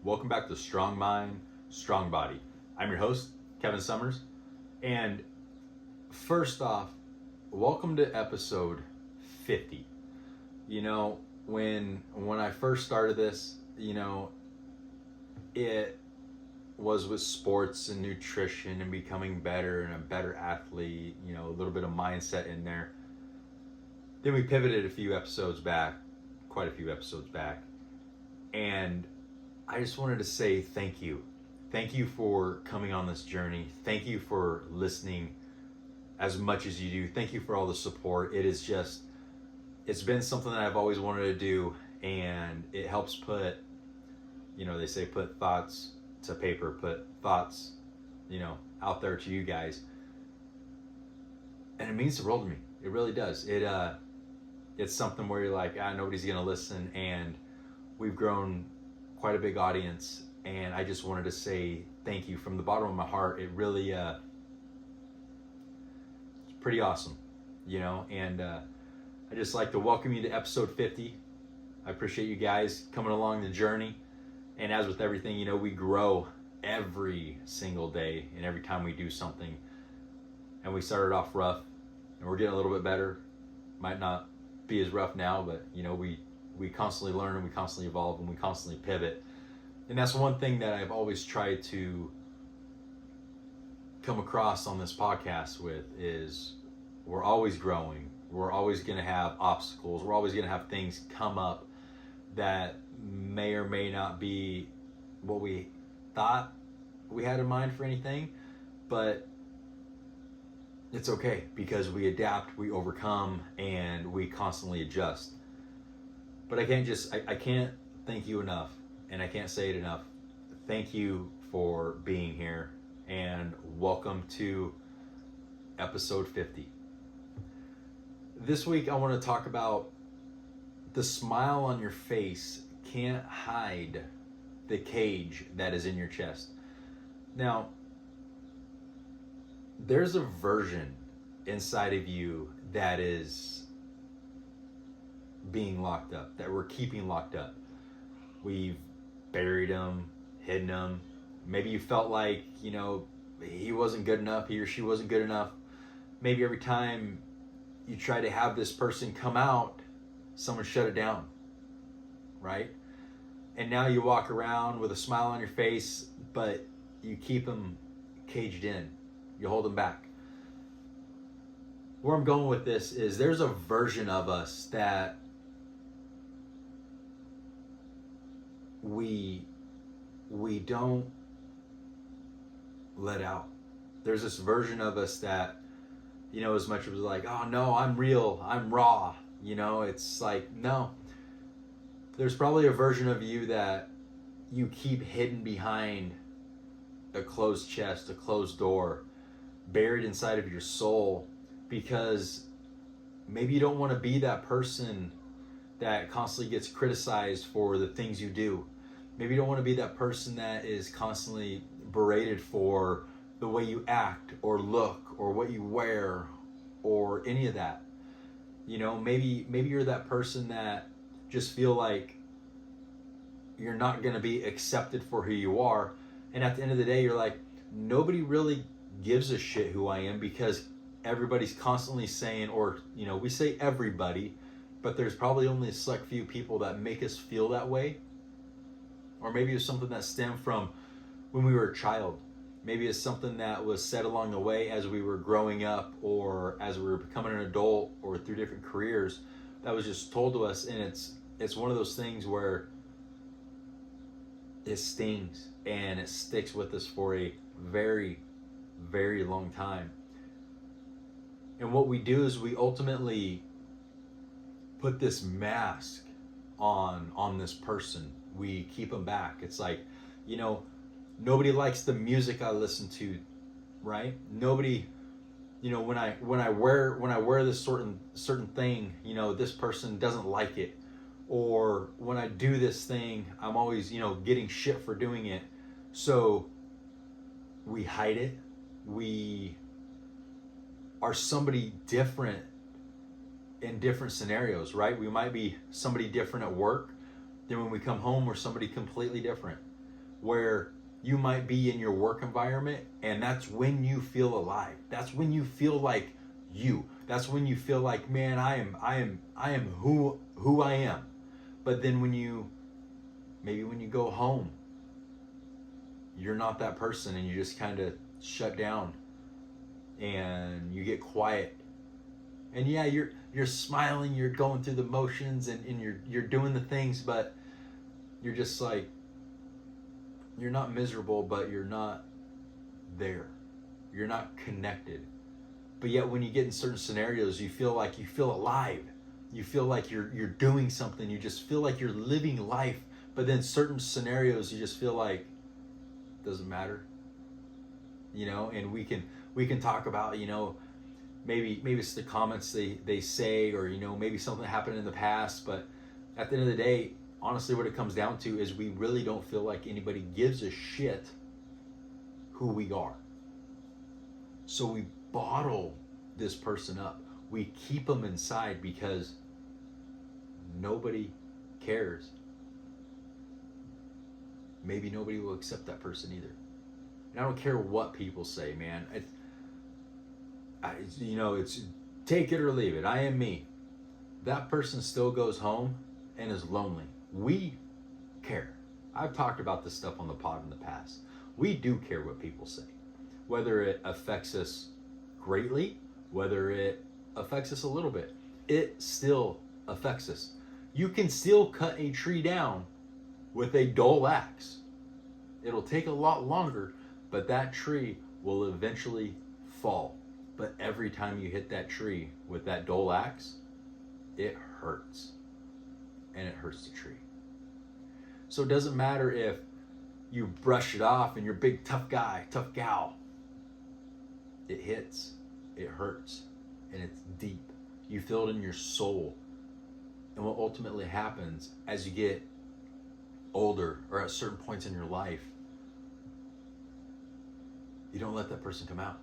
Welcome back to Strong Mind, Strong Body. I'm your host, Kevin Summers. And first off, welcome to episode 50. When I first started this, it was with sports and nutrition and becoming better and a better athlete, a little bit of mindset in there. Then we pivoted quite a few episodes back. And I just wanted to say thank you. Thank you for coming on this journey. Thank you for listening as much as you do. Thank you for all the support. It's been something that I've always wanted to do, and it helps put, they say put thoughts to paper, put thoughts, out there to you guys. And it means the world to me. It really does. It's something where you're like, nobody's going to listen, and we've grown quite a big audience, and I just wanted to say thank you from the bottom of my heart. It really it's pretty awesome, and I just like to welcome you to episode 50. I appreciate you guys coming along the journey, and as with everything, we grow every single day and every time we do something. And we started off rough, and we're getting a little bit better. Might not be as rough now, but we constantly learn, and we constantly evolve, and we constantly pivot. And that's one thing that I've always tried to come across on this podcast with is we're always growing. We're always going to have obstacles. We're always going to have things come up that may or may not be what we thought we had in mind for anything, but it's okay because we adapt, we overcome, and we constantly adjust. But I can't thank you enough, and I can't say it enough. Thank you for being here, and welcome to episode 50. This week I want to talk about the smile on your face can't hide the cage that is in your chest. Now, there's a version inside of you that is being locked up, that we're keeping locked up. We've buried them, hidden them. Maybe you felt like, he wasn't good enough, he or she wasn't good enough. Maybe every time you try to have this person come out, someone shut it down, right? And now you walk around with a smile on your face, but you keep them caged in. You hold them back. Where I'm going with this is there's a version of us that we don't let out. There's this version of us that, as much as like, oh no, I'm real, I'm raw, it's like, no. There's probably a version of you that you keep hidden behind a closed chest, a closed door, buried inside of your soul, because maybe you don't want to be that person that constantly gets criticized for the things you do. Maybe you don't want to be that person that is constantly berated for the way you act or look or what you wear or any of that. Maybe you're that person that just feel like you're not going to be accepted for who you are. And at the end of the day, you're like, nobody really gives a shit who I am, because everybody's constantly saying, or, we say everybody, but there's probably only a select few people that make us feel that way. Or maybe it's something that stemmed from when we were a child. Maybe it's something that was said along the way as we were growing up, or as we were becoming an adult, or through different careers, that was just told to us. And it's one of those things where it stings and it sticks with us for a very, very long time. And what we do is we ultimately put this mask on this person. We keep them back. It's like, nobody likes the music I listen to, right? Nobody, when I wear this certain thing, this person doesn't like it. Or when I do this thing, I'm always, getting shit for doing it. So we hide it. We are somebody different in different scenarios, right? We might be somebody different at work. Then when we come home, we're somebody completely different. where you might be in your work environment, and that's when you feel alive. That's when you feel like you. That's when you feel like, man, I am who I am. But then when you go home, you're not that person, and you just kind of shut down and you get quiet. And yeah, you're smiling, you're going through the motions, and you're doing the things, but you're just like, you're not miserable, but you're not there. You're not connected. But yet when you get in certain scenarios, you feel alive. You feel like you're doing something. You just feel like you're living life. But then certain scenarios, you just feel like it doesn't matter. And we can talk about, maybe it's the comments they say, or maybe something happened in the past. But at the end of the day, honestly, what it comes down to is we really don't feel like anybody gives a shit who we are. So we bottle this person up. We keep them inside because nobody cares. Maybe nobody will accept that person either. And I don't care what people say, man. It's take it or leave it. I am me. That person still goes home and is lonely. We care. I've talked about this stuff on the pod in the past. We do care what people say. Whether it affects us greatly, whether it affects us a little bit, it still affects us. You can still cut a tree down with a dull axe. It'll take a lot longer, but that tree will eventually fall. But every time you hit that tree with that dull axe, it hurts. And it hurts the tree. So it doesn't matter if you brush it off and you're a big tough guy, tough gal. It hits, it hurts, and it's deep. You feel it in your soul. And what ultimately happens as you get older or at certain points in your life, you don't let that person come out.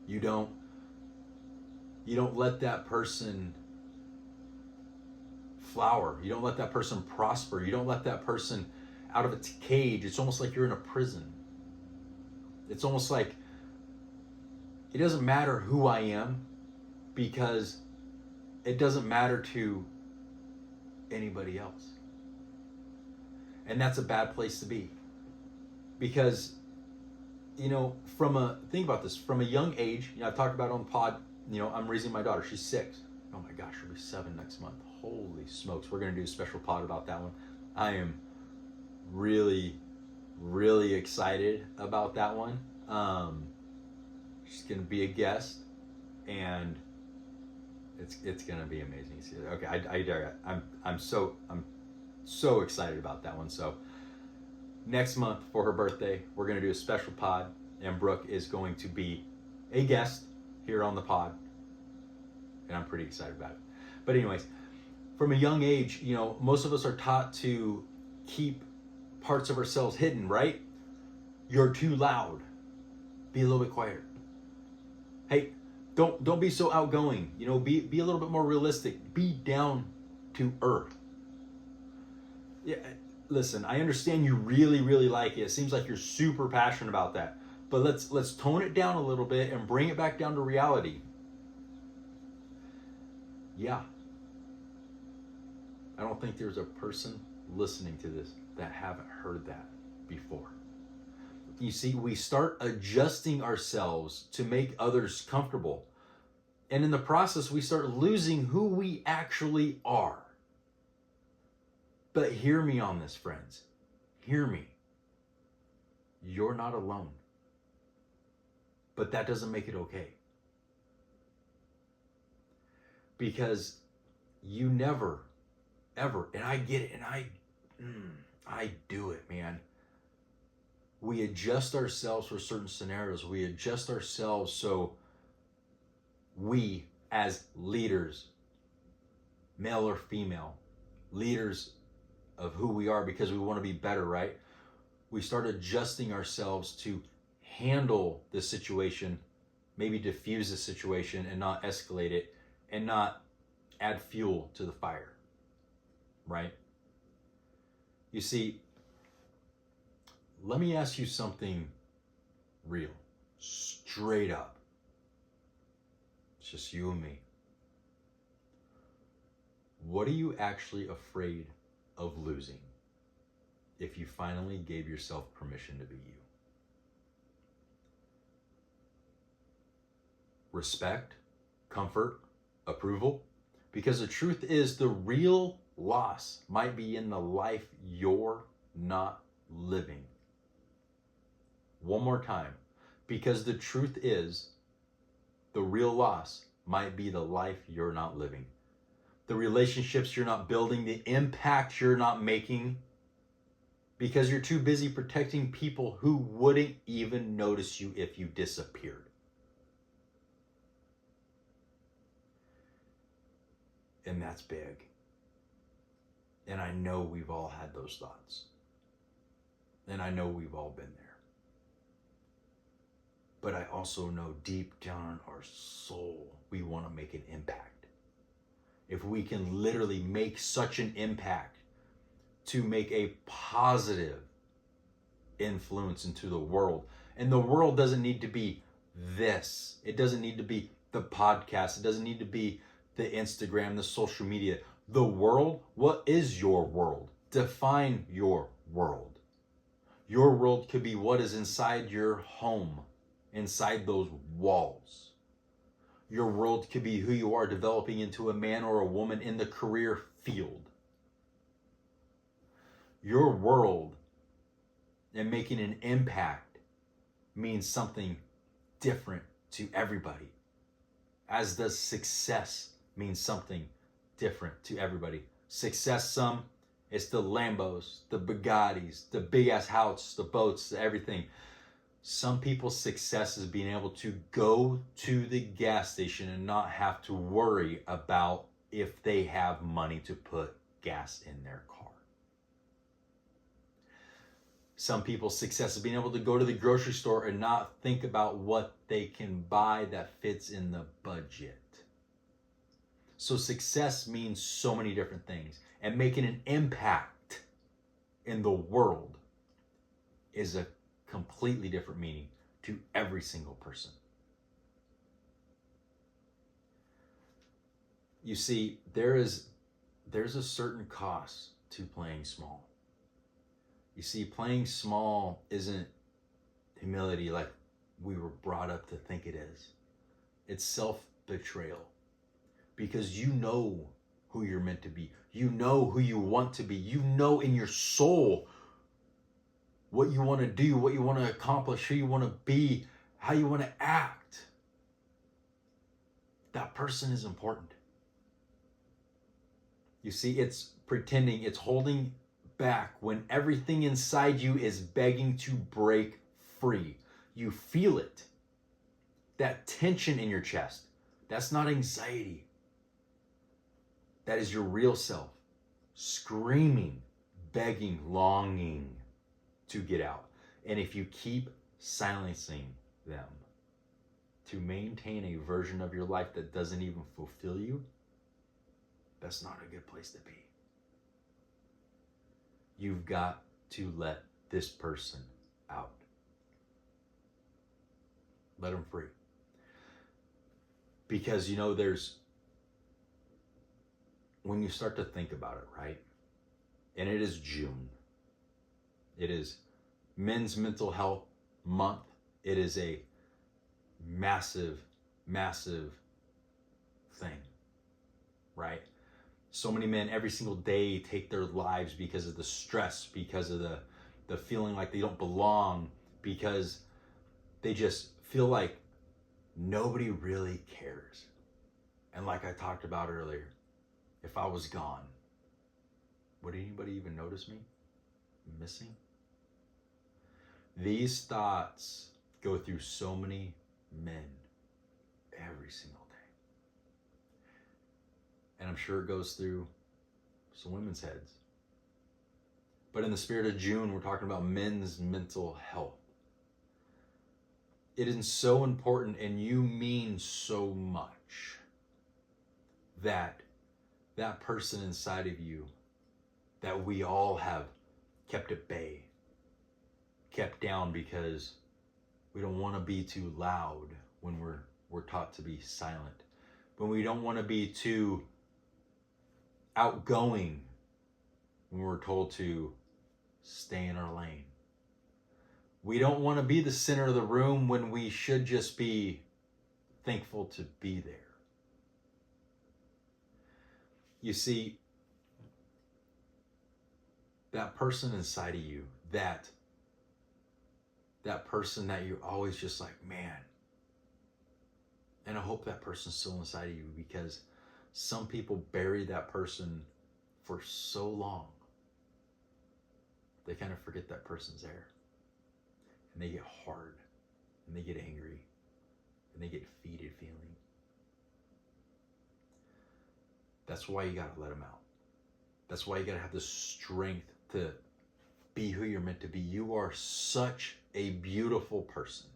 You don't let that person flower. You don't let that person prosper. You don't let that person out of its cage. It's almost like you're in a prison. It's almost like it doesn't matter who I am, because it doesn't matter to anybody else. And that's a bad place to be. Because, think about this, from a young age, I've talked about it on the pod, I'm raising my daughter. She's 6. Oh my gosh, she'll be 7 next month. Holy smokes. We're going to do a special pod about that one. I am really, really excited about that one. She's going to be a guest, and it's going to be amazing. Okay, I'm so excited about that one. So next month for her birthday, we're going to do a special pod, and Brooke is going to be a guest here on the pod, and I'm pretty excited about it. But anyways, from a young age, most of us are taught to keep parts of ourselves hidden, right? You're too loud. Be a little bit quieter. Hey, don't be so outgoing. Be a little bit more realistic. Be down to earth. Yeah, listen, I understand you really, really like it. It seems like you're super passionate about that. But let's tone it down a little bit and bring it back down to reality. Yeah. I don't think there's a person listening to this that haven't heard that before. You see, we start adjusting ourselves to make others comfortable. And in the process, we start losing who we actually are. But hear me on this, friends. Hear me. You're not alone. But that doesn't make it okay. Because you never, ever, and I get it, and I do it, man. We adjust ourselves for certain scenarios. We adjust ourselves so we, as leaders, male or female, leaders of who we are, because we want to be better, right? We start adjusting ourselves to handle the situation, maybe diffuse the situation and not escalate it and not add fuel to the fire, right? You see, let me ask you something real, straight up. It's just you and me. What are you actually afraid of losing if you finally gave yourself permission to be you? Respect, comfort, approval? Because the truth is, the real loss might be in the life you're not living. One more time. Because the truth is, the real loss might be the life you're not living. The relationships you're not building, the impact you're not making, because you're too busy protecting people who wouldn't even notice you if you disappeared. And that's big. And I know we've all had those thoughts. And I know we've all been there. But I also know deep down in our soul, we want to make an impact. If we can literally make such an impact to make a positive influence into the world. And the world doesn't need to be this. It doesn't need to be the podcast. It doesn't need to be the Instagram, the social media. The world, what is your world? Define your world. Your world could be what is inside your home, inside those walls. Your world could be who you are developing into a man or a woman in the career field. Your world and making an impact means something different to everybody, as does success means something different to everybody. Success, some, it's the Lambos, the Bugattis, the big ass house, the boats, everything. Some people's success is being able to go to the gas station and not have to worry about if they have money to put gas in their car. Some people's success is being able to go to the grocery store and not think about what they can buy that fits in the budget. So success means so many different things, and making an impact in the world is a completely different meaning to every single person. You see, there's a certain cost to playing small. You see, playing small isn't humility like we were brought up to think it is. It's self-betrayal. Because you know who you're meant to be. You know who you want to be. You know in your soul what you want to do, what you want to accomplish, who you want to be, how you want to act. That person is important. You see, it's pretending, it's holding back when everything inside you is begging to break free. You feel it. That tension in your chest, that's not anxiety. That is your real self, screaming, begging, longing to get out. And if you keep silencing them to maintain a version of your life that doesn't even fulfill you, that's not a good place to be. You've got to let this person out. Let them free. Because, you know, when you start to think about it, right? And it is June. It is Men's Mental Health Month. It is a massive, massive thing, right? So many men every single day take their lives because of the stress, because of the feeling like they don't belong, because they just feel like nobody really cares. And like I talked about earlier, if I was gone, would anybody even notice me missing? These thoughts go through so many men every single day. And I'm sure it goes through some women's heads. But in the spirit of June, we're talking about men's mental health. It is so important, and you mean so much, that person inside of you that we all have kept at bay, kept down because we don't want to be too loud when we're taught to be silent. When we don't want to be too outgoing when we're told to stay in our lane. We don't want to be the center of the room when we should just be thankful to be there. You see, that person inside of you, that person that you're always just like, man. And I hope that person's still inside of you, because some people bury that person for so long, they kind of forget that person's there. And they get hard, and they get angry, and they get defeated feeling. That's why you gotta let them out. That's why you gotta have the strength to be who you're meant to be. You are such a beautiful person.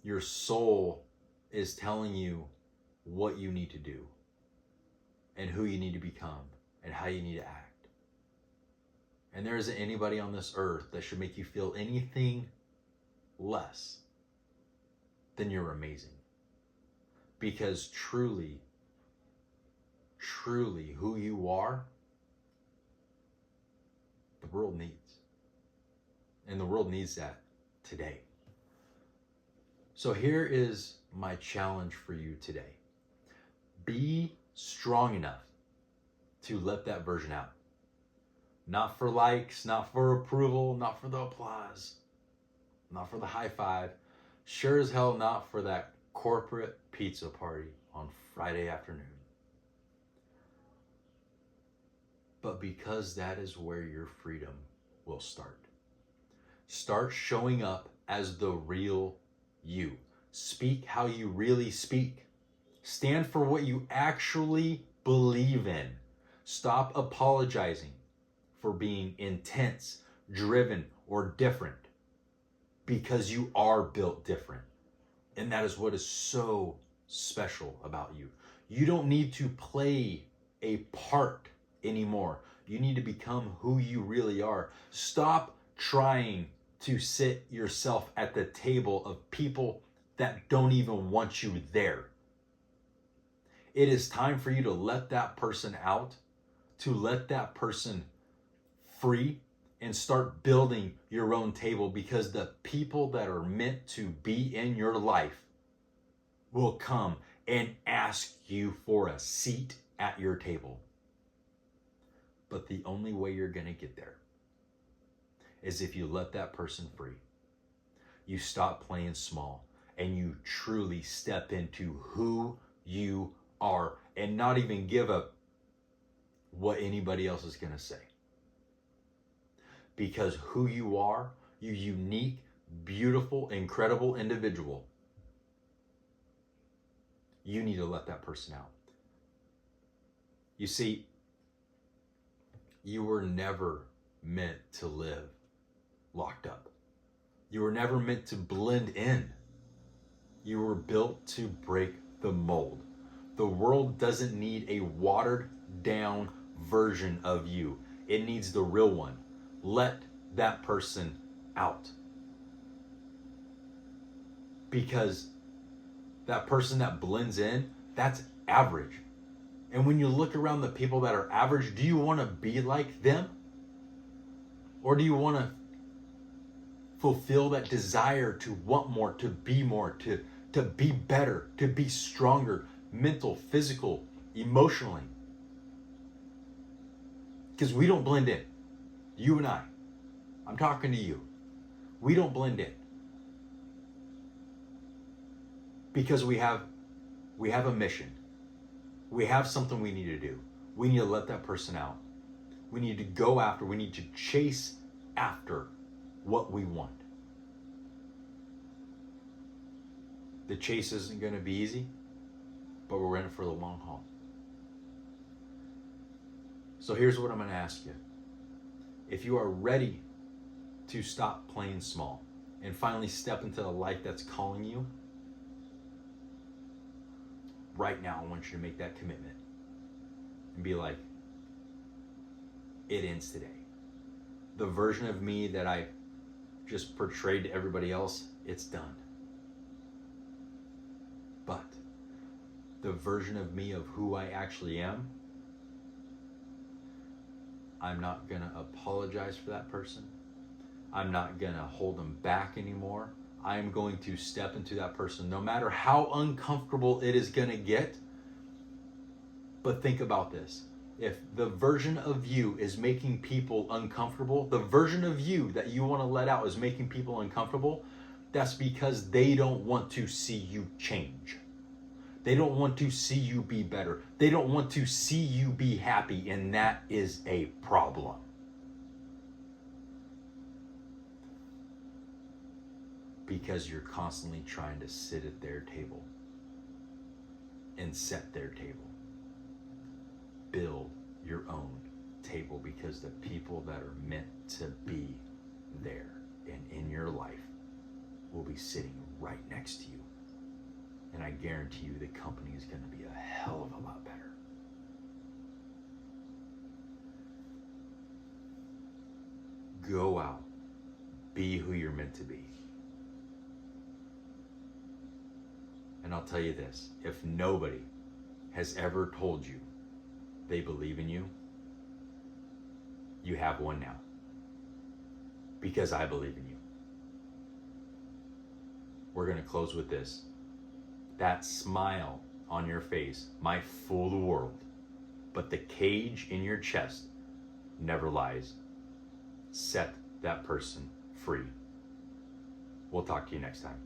Your soul is telling you what you need to do and who you need to become and how you need to act. And there isn't anybody on this earth that should make you feel anything less than you're amazing. Because truly, who you are, the world needs. And the world needs that today. So here is my challenge for you today. Be strong enough to let that version out. Not for likes, not for approval, not for the applause, not for the high five. Sure as hell not for that corporate pizza party on Friday afternoon. But because that is where your freedom will start. Start showing up as the real you. Speak how you really speak. Stand for what you actually believe in. Stop apologizing for being intense, driven, or different, because you are built different. And that is what is so special about you. You don't need to play a part anymore. You need to become who you really are. Stop trying to sit yourself at the table of people that don't even want you there. It is time for you to let that person out, to let that person free, and start building your own table, because the people that are meant to be in your life will come and ask you for a seat at your table. But the only way you're going to get there is if you let that person free. You stop playing small and you truly step into who you are, and not even give up what anybody else is going to say. Because who you are, you unique, beautiful, incredible individual, you need to let that person out. You see, you were never meant to live locked up. You were never meant to blend in. You were built to break the mold. The world doesn't need a watered down version of you. It needs the real one. Let that person out. Because that person that blends in, that's average. And when you look around the people that are average, do you want to be like them? Or do you want to fulfill that desire to want more, to be more, to be better, to be stronger, mental, physical, emotionally? Because we don't blend in. You and I'm talking to you. We don't blend in. Because we have a mission. We have something we need to do. We need to let that person out. We need to go after, we need to chase after what we want. The chase isn't going to be easy, but we're in it for the long haul. So here's what I'm going to ask you. If you are ready to stop playing small and finally step into the life that's calling you, right now I want you to make that commitment and be like, it ends today. The version of me that I just portrayed to everybody else, it's done. But the version of me of who I actually am, I'm not going to apologize for that person. I'm not going to hold them back anymore. I'm going to step into that person no matter how uncomfortable it is going to get. But think about this. If the version of you is making people uncomfortable, the version of you that you want to let out is making people uncomfortable, that's because they don't want to see you change. They don't want to see you be better. They don't want to see you be happy, and that is a problem. Because you're constantly trying to sit at their table and set their table. Build your own table, because the people that are meant to be there and in your life will be sitting right next to you. And I guarantee you the company is going to be a hell of a lot better. Go out. Be who you're meant to be. And I'll tell you this, if nobody has ever told you they believe in you, you have one now. Because I believe in you. We're going to close with this. That smile on your face might fool the world, but the cage in your chest never lies. Set that person free. We'll talk to you next time.